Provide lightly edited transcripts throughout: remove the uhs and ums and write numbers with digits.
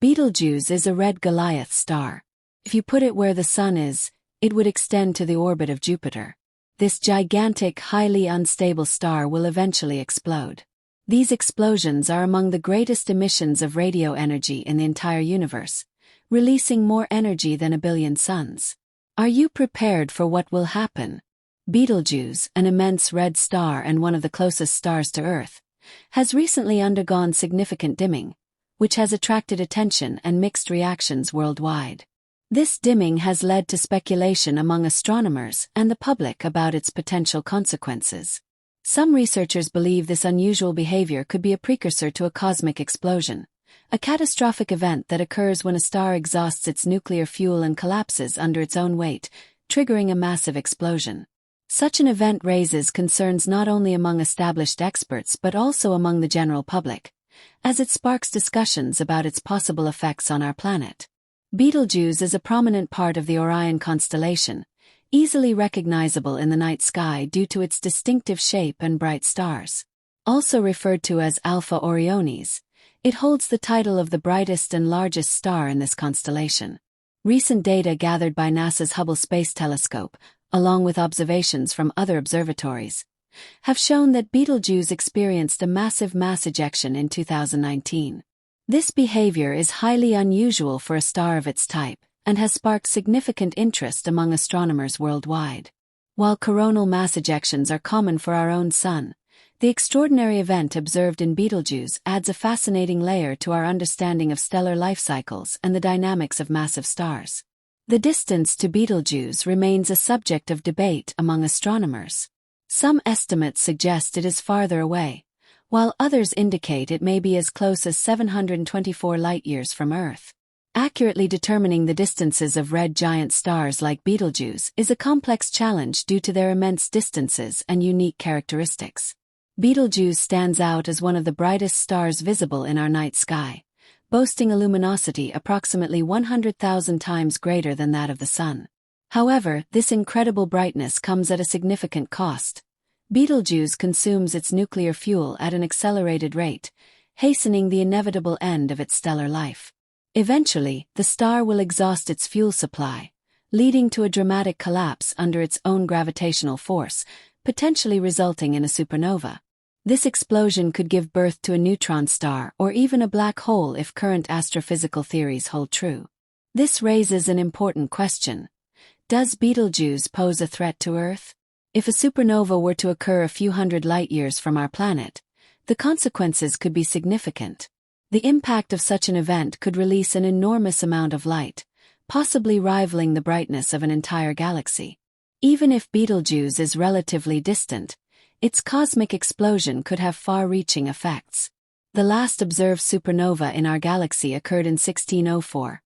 Betelgeuse is a red Goliath star. If you put it where the Sun is, it would extend to the orbit of Jupiter. This gigantic, highly unstable star will eventually explode. These explosions are among the greatest emissions of radio energy in the entire universe, releasing more energy than a billion suns. Are you prepared for what will happen? Betelgeuse, an immense red star and one of the closest stars to Earth, has recently undergone significant dimming, which has attracted attention and mixed reactions worldwide. This dimming has led to speculation among astronomers and the public about its potential consequences. Some researchers believe this unusual behavior could be a precursor to a cosmic explosion, a catastrophic event that occurs when a star exhausts its nuclear fuel and collapses under its own weight, triggering a massive explosion. Such an event raises concerns not only among established experts but also among the general public, as it sparks discussions about its possible effects on our planet. Betelgeuse is a prominent part of the Orion constellation, easily recognizable in the night sky due to its distinctive shape and bright stars. Also referred to as Alpha Orionis, it holds the title of the brightest and largest star in this constellation. Recent data gathered by NASA's Hubble Space Telescope, along with observations from other observatories, have shown that Betelgeuse experienced a massive mass ejection in 2019. This behavior is highly unusual for a star of its type, and has sparked significant interest among astronomers worldwide. While coronal mass ejections are common for our own Sun, the extraordinary event observed in Betelgeuse adds a fascinating layer to our understanding of stellar life cycles and the dynamics of massive stars. The distance to Betelgeuse remains a subject of debate among astronomers. Some estimates suggest it is farther away, while others indicate it may be as close as 724 light-years from Earth. Accurately determining the distances of red giant stars like Betelgeuse is a complex challenge due to their immense distances and unique characteristics. Betelgeuse stands out as one of the brightest stars visible in our night sky, boasting a luminosity approximately 100,000 times greater than that of the Sun. However, this incredible brightness comes at a significant cost. Betelgeuse consumes its nuclear fuel at an accelerated rate, hastening the inevitable end of its stellar life. Eventually, the star will exhaust its fuel supply, leading to a dramatic collapse under its own gravitational force, potentially resulting in a supernova. This explosion could give birth to a neutron star or even a black hole if current astrophysical theories hold true. This raises an important question. Does Betelgeuse pose a threat to Earth? If a supernova were to occur a few hundred light-years from our planet, the consequences could be significant. The impact of such an event could release an enormous amount of light, possibly rivaling the brightness of an entire galaxy. Even if Betelgeuse is relatively distant, its cosmic explosion could have far-reaching effects. The last observed supernova in our galaxy occurred in 1604,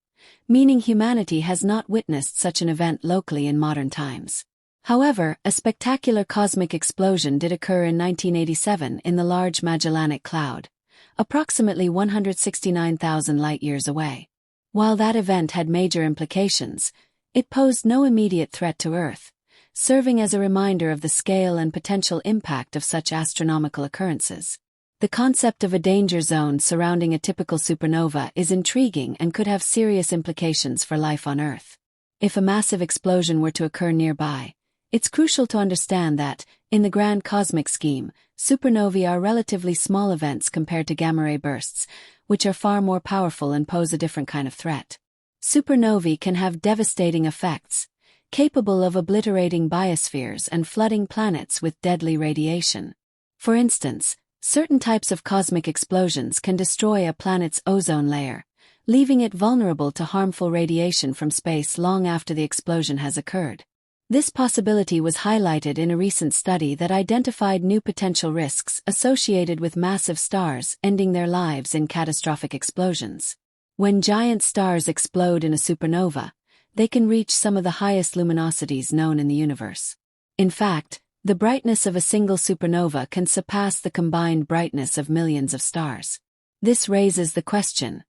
meaning humanity has not witnessed such an event locally in modern times. However, a spectacular cosmic explosion did occur in 1987 in the Large Magellanic Cloud, approximately 169,000 light-years away. While that event had major implications, it posed no immediate threat to Earth, serving as a reminder of the scale and potential impact of such astronomical occurrences. The concept of a danger zone surrounding a typical supernova is intriguing and could have serious implications for life on Earth. If a massive explosion were to occur nearby, it's crucial to understand that, in the grand cosmic scheme, supernovae are relatively small events compared to gamma-ray bursts, which are far more powerful and pose a different kind of threat. Supernovae can have devastating effects, capable of obliterating biospheres and flooding planets with deadly radiation. For instance, certain types of cosmic explosions can destroy a planet's ozone layer, leaving it vulnerable to harmful radiation from space long after the explosion has occurred. This possibility was highlighted in a recent study that identified new potential risks associated with massive stars ending their lives in catastrophic explosions. When giant stars explode in a supernova, they can reach some of the highest luminosities known in the universe. In fact, the brightness of a single supernova can surpass the combined brightness of millions of stars. This raises the question,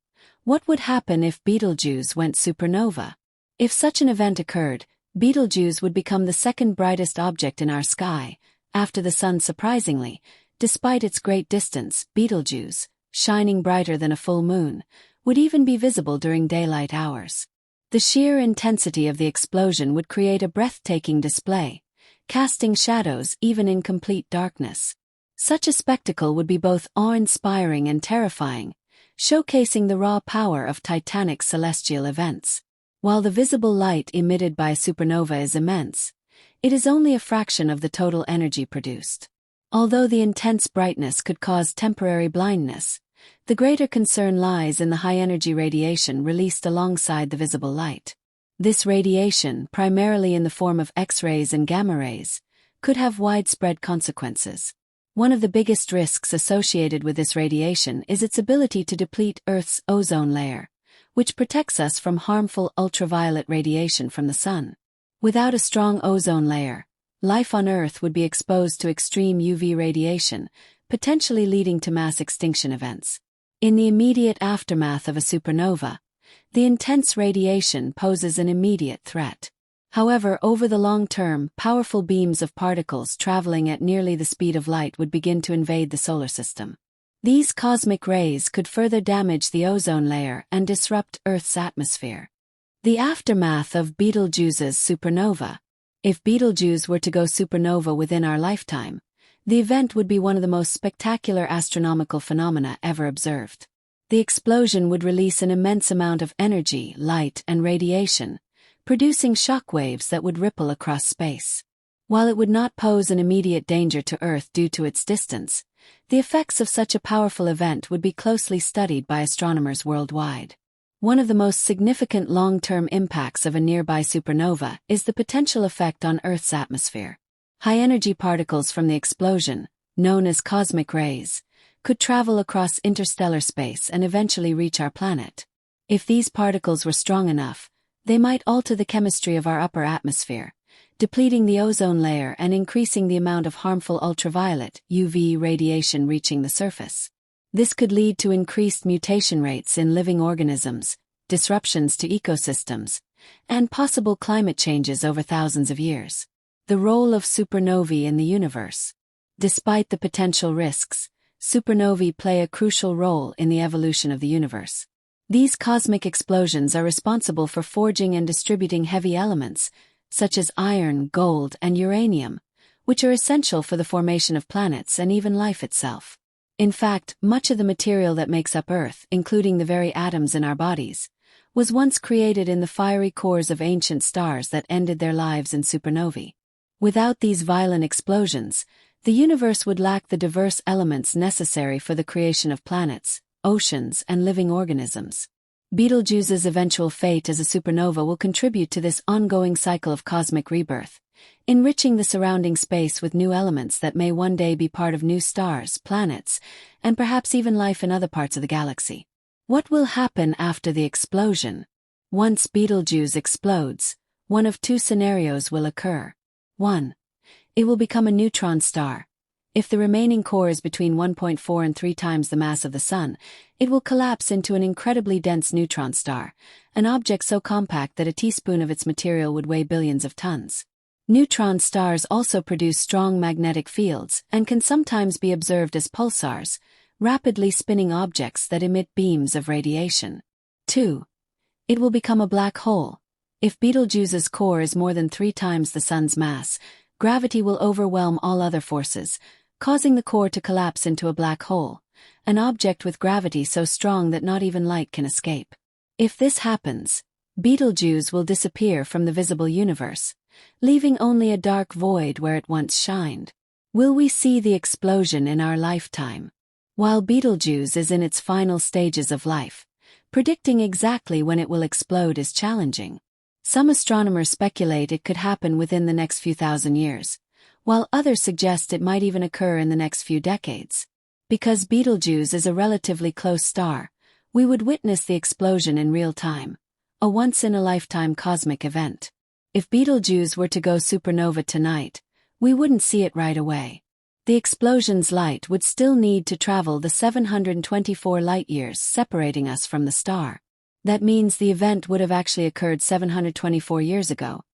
what would happen if Betelgeuse went supernova? If such an event occurred, Betelgeuse would become the second brightest object in our sky, after the Sun. Surprisingly, despite its great distance, Betelgeuse, shining brighter than a full moon, would even be visible during daylight hours. The sheer intensity of the explosion would create a breathtaking display, casting shadows even in complete darkness. Such a spectacle would be both awe-inspiring and terrifying, showcasing the raw power of titanic celestial events. While the visible light emitted by a supernova is immense, it is only a fraction of the total energy produced. Although the intense brightness could cause temporary blindness, the greater concern lies in the high-energy radiation released alongside the visible light. This radiation, primarily in the form of X-rays and gamma rays, could have widespread consequences. One of the biggest risks associated with this radiation is its ability to deplete Earth's ozone layer, which protects us from harmful ultraviolet radiation from the sun. Without a strong ozone layer, life on Earth would be exposed to extreme UV radiation, potentially leading to mass extinction events. In the immediate aftermath of a supernova, the intense radiation poses an immediate threat. However, over the long term, powerful beams of particles traveling at nearly the speed of light would begin to invade the solar system. These cosmic rays could further damage the ozone layer and disrupt Earth's atmosphere. The aftermath of Betelgeuse's supernova. If Betelgeuse were to go supernova within our lifetime, the event would be one of the most spectacular astronomical phenomena ever observed. The explosion would release an immense amount of energy, light, and radiation, producing shock waves that would ripple across space. While it would not pose an immediate danger to Earth due to its distance, the effects of such a powerful event would be closely studied by astronomers worldwide. One of the most significant long-term impacts of a nearby supernova is the potential effect on Earth's atmosphere. High-energy particles from the explosion, known as cosmic rays, could travel across interstellar space and eventually reach our planet. If these particles were strong enough, they might alter the chemistry of our upper atmosphere, depleting the ozone layer and increasing the amount of harmful ultraviolet (UV) radiation reaching the surface. This could lead to increased mutation rates in living organisms, disruptions to ecosystems, and possible climate changes over thousands of years. The role of supernovae in the universe. Despite the potential risks, supernovae play a crucial role in the evolution of the universe. These cosmic explosions are responsible for forging and distributing heavy elements, such as iron, gold, and uranium, which are essential for the formation of planets and even life itself. In fact, much of the material that makes up Earth, including the very atoms in our bodies, was once created in the fiery cores of ancient stars that ended their lives in supernovae. Without these violent explosions, the universe would lack the diverse elements necessary for the creation of planets, oceans, and living organisms. Betelgeuse's eventual fate as a supernova will contribute to this ongoing cycle of cosmic rebirth, enriching the surrounding space with new elements that may one day be part of new stars, planets, and perhaps even life in other parts of the galaxy. What will happen after the explosion? Once Betelgeuse explodes, one of two scenarios will occur. 1. It will become a neutron star. If the remaining core is between 1.4 and 3 times the mass of the Sun, it will collapse into an incredibly dense neutron star, an object so compact that a teaspoon of its material would weigh billions of tons. Neutron stars also produce strong magnetic fields and can sometimes be observed as pulsars, rapidly spinning objects that emit beams of radiation. 2. It will become a black hole. If Betelgeuse's core is more than 3 times the Sun's mass, gravity will overwhelm all other forces, causing the core to collapse into a black hole, an object with gravity so strong that not even light can escape. If this happens, Betelgeuse will disappear from the visible universe, leaving only a dark void where it once shined. Will we see the explosion in our lifetime? While Betelgeuse is in its final stages of life, predicting exactly when it will explode is challenging. Some astronomers speculate it could happen within the next few thousand years, while others suggest it might even occur in the next few decades. Because Betelgeuse is a relatively close star, we would witness the explosion in real time, a once-in-a-lifetime cosmic event. If Betelgeuse were to go supernova tonight, we wouldn't see it right away. The explosion's light would still need to travel the 724 light-years separating us from the star. That means the event would have actually occurred 724 years ago,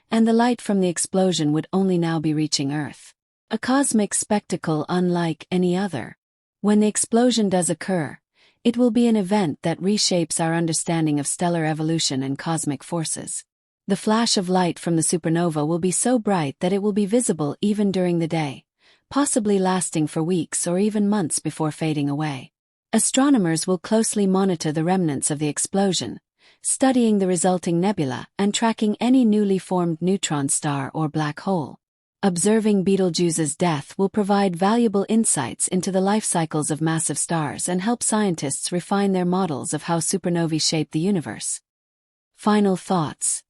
and the light from the explosion would only now be reaching Earth. A cosmic spectacle unlike any other. When the explosion does occur, It will be an event that reshapes our understanding of stellar evolution and cosmic forces. The flash of light from the supernova will be so bright that it will be visible even during the day, possibly lasting for weeks or even months before fading away. Astronomers will closely monitor the remnants of the explosion, studying the resulting nebula and tracking any newly formed neutron star or black hole. Observing Betelgeuse's death will provide valuable insights into the life cycles of massive stars and help scientists refine their models of how supernovae shape the universe. Final thoughts.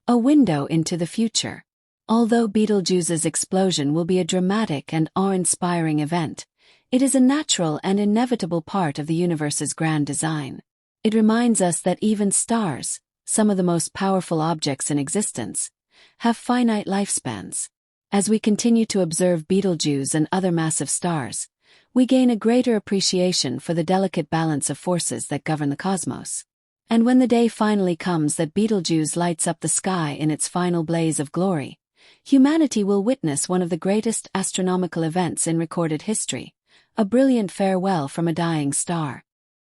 A window into the future. Although Betelgeuse's explosion will be a dramatic and awe-inspiring event, it is a natural and inevitable part of the universe's grand design. It reminds us that even stars, some of the most powerful objects in existence, have finite lifespans. As we continue to observe Betelgeuse and other massive stars, we gain a greater appreciation for the delicate balance of forces that govern the cosmos. And when the day finally comes that Betelgeuse lights up the sky in its final blaze of glory, humanity will witness one of the greatest astronomical events in recorded history, a brilliant farewell from a dying star.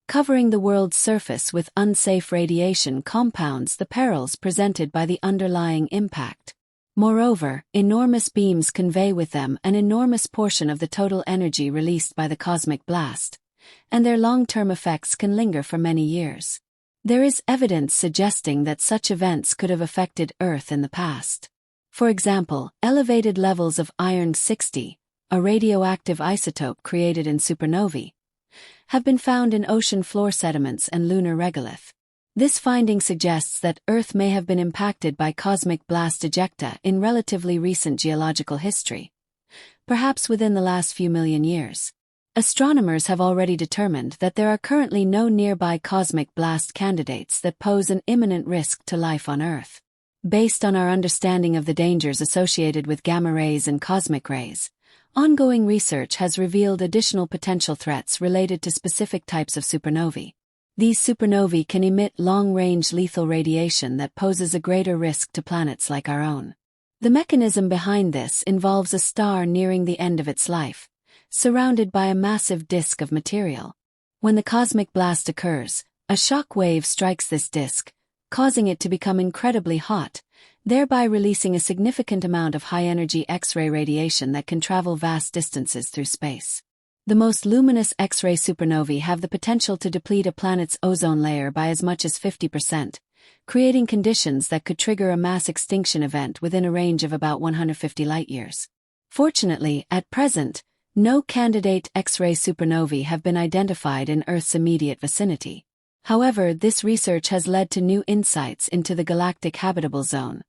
Covering the world's surface with unsafe radiation compounds the perils presented by the underlying impact. Moreover, enormous beams convey with them an enormous portion of the total energy released by the cosmic blast, and their long-term effects can linger for many years. There is evidence suggesting that such events could have affected Earth in the past. For example, elevated levels of iron-60, a radioactive isotope created in supernovae, have been found in ocean floor sediments and lunar regolith. This finding suggests that Earth may have been impacted by cosmic blast ejecta in relatively recent geological history, perhaps within the last few million years. Astronomers have already determined that there are currently no nearby cosmic blast candidates that pose an imminent risk to life on Earth. Based on our understanding of the dangers associated with gamma rays and cosmic rays, ongoing research has revealed additional potential threats related to specific types of supernovae. These supernovae can emit long-range lethal radiation that poses a greater risk to planets like our own. The mechanism behind this involves a star nearing the end of its life, surrounded by a massive disk of material. When the cosmic blast occurs, a shock wave strikes this disk, causing it to become incredibly hot, thereby releasing a significant amount of high-energy X-ray radiation that can travel vast distances through space. The most luminous X-ray supernovae have the potential to deplete a planet's ozone layer by as much as 50%, creating conditions that could trigger a mass extinction event within a range of about 150 light-years. Fortunately, at present, no candidate X-ray supernovae have been identified in Earth's immediate vicinity. However, this research has led to new insights into the galactic habitable zone,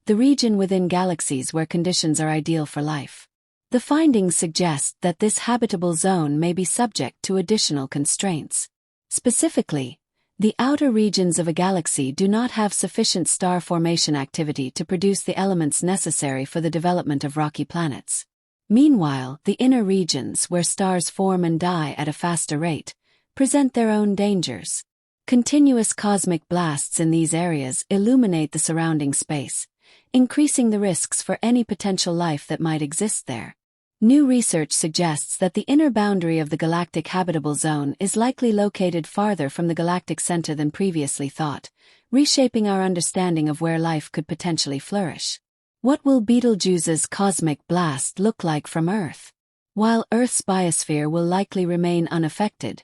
the region within galaxies where conditions are ideal for life. The findings suggest that this habitable zone may be subject to additional constraints. Specifically, the outer regions of a galaxy do not have sufficient star formation activity to produce the elements necessary for the development of rocky planets. Meanwhile, the inner regions, where stars form and die at a faster rate, present their own dangers. Continuous cosmic blasts in these areas illuminate the surrounding space, increasing the risks for any potential life that might exist there. New research suggests that the inner boundary of the galactic habitable zone is likely located farther from the galactic center than previously thought, reshaping our understanding of where life could potentially flourish. What will Betelgeuse's cosmic blast look like from Earth? While Earth's biosphere will likely remain unaffected,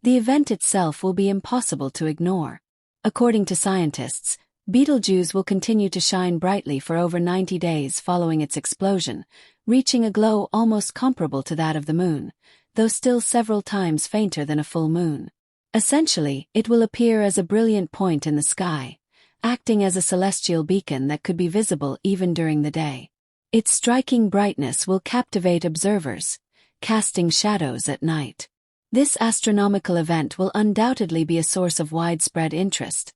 the event itself will be impossible to ignore. According to scientists, Betelgeuse will continue to shine brightly for over 90 days following its explosion, reaching a glow almost comparable to that of the moon, though still several times fainter than a full moon. Essentially, it will appear as a brilliant point in the sky, acting as a celestial beacon that could be visible even during the day. Its striking brightness will captivate observers, casting shadows at night. This astronomical event will undoubtedly be a source of widespread interest,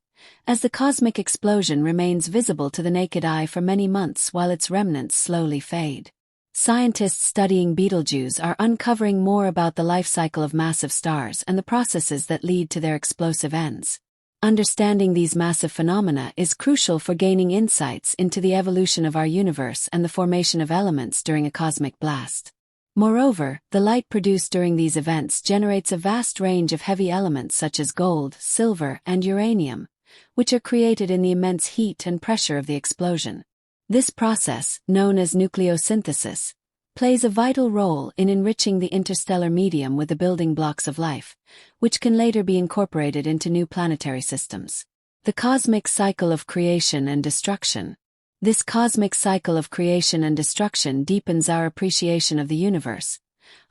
as the cosmic explosion remains visible to the naked eye for many months while its remnants slowly fade. Scientists studying Betelgeuse are uncovering more about the life cycle of massive stars and the processes that lead to their explosive ends. Understanding these massive phenomena is crucial for gaining insights into the evolution of our universe and the formation of elements during a cosmic blast. Moreover, the light produced during these events generates a vast range of heavy elements such as gold, silver, and uranium, which are created in the immense heat and pressure of the explosion. This process, known as nucleosynthesis, plays a vital role in enriching the interstellar medium with the building blocks of life, which can later be incorporated into new planetary systems. The cosmic cycle of creation and destruction. This cosmic cycle of creation and destruction deepens our appreciation of the universe,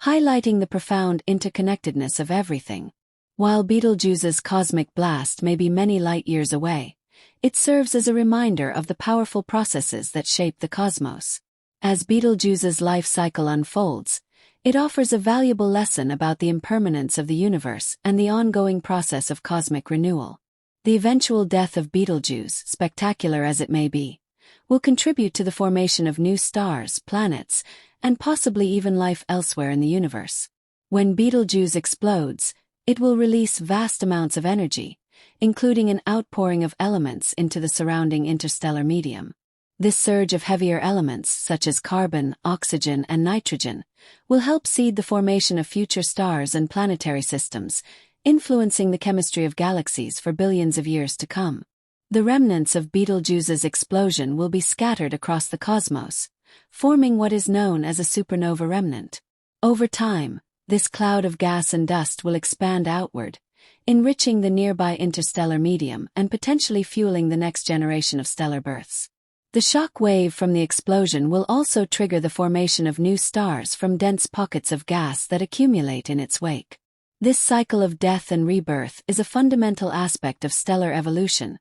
highlighting the profound interconnectedness of everything. While Betelgeuse's cosmic blast may be many light-years away, it serves as a reminder of the powerful processes that shape the cosmos. As Betelgeuse's life cycle unfolds, it offers a valuable lesson about the impermanence of the universe and the ongoing process of cosmic renewal. The eventual death of Betelgeuse, spectacular as it may be, will contribute to the formation of new stars, planets, and possibly even life elsewhere in the universe. When Betelgeuse explodes, it will release vast amounts of energy, including an outpouring of elements into the surrounding interstellar medium. This surge of heavier elements, such as carbon, oxygen, and nitrogen, will help seed the formation of future stars and planetary systems, influencing the chemistry of galaxies for billions of years to come. The remnants of Betelgeuse's explosion will be scattered across the cosmos, forming what is known as a supernova remnant. Over time, this cloud of gas and dust will expand outward, enriching the nearby interstellar medium and potentially fueling the next generation of stellar births. The shock wave from the explosion will also trigger the formation of new stars from dense pockets of gas that accumulate in its wake. This cycle of death and rebirth is a fundamental aspect of stellar evolution,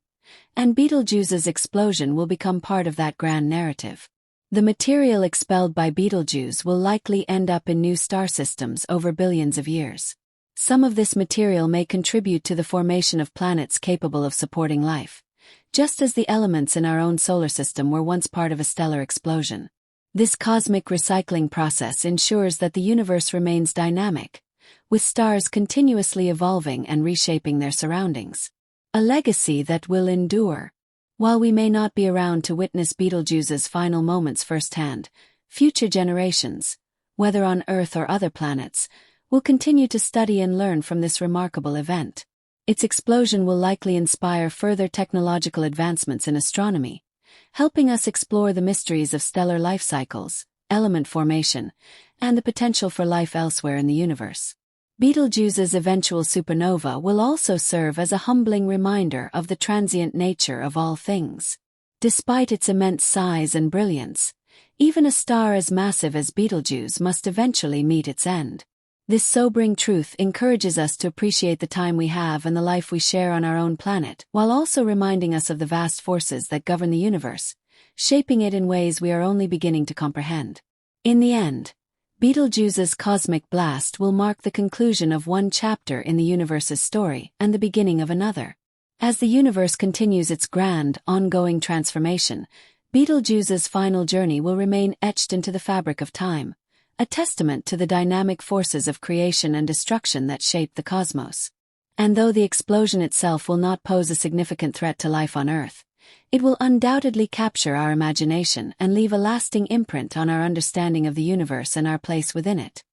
and Betelgeuse's explosion will become part of that grand narrative. The material expelled by Betelgeuse will likely end up in new star systems over billions of years. Some of this material may contribute to the formation of planets capable of supporting life, just as the elements in our own solar system were once part of a stellar explosion. This cosmic recycling process ensures that the universe remains dynamic, with stars continuously evolving and reshaping their surroundings. A legacy that will endure. While we may not be around to witness Betelgeuse's final moments firsthand, future generations, whether on Earth or other planets, will continue to study and learn from this remarkable event. Its explosion will likely inspire further technological advancements in astronomy, helping us explore the mysteries of stellar life cycles, element formation, and the potential for life elsewhere in the universe. Betelgeuse's eventual supernova will also serve as a humbling reminder of the transient nature of all things. Despite its immense size and brilliance, even a star as massive as Betelgeuse must eventually meet its end. This sobering truth encourages us to appreciate the time we have and the life we share on our own planet, while also reminding us of the vast forces that govern the universe, shaping it in ways we are only beginning to comprehend. In the end, Betelgeuse's cosmic blast will mark the conclusion of one chapter in the universe's story and the beginning of another. As the universe continues its grand, ongoing transformation, Betelgeuse's final journey will remain etched into the fabric of time, a testament to the dynamic forces of creation and destruction that shape the cosmos. And though the explosion itself will not pose a significant threat to life on Earth, it will undoubtedly capture our imagination and leave a lasting imprint on our understanding of the universe and our place within it.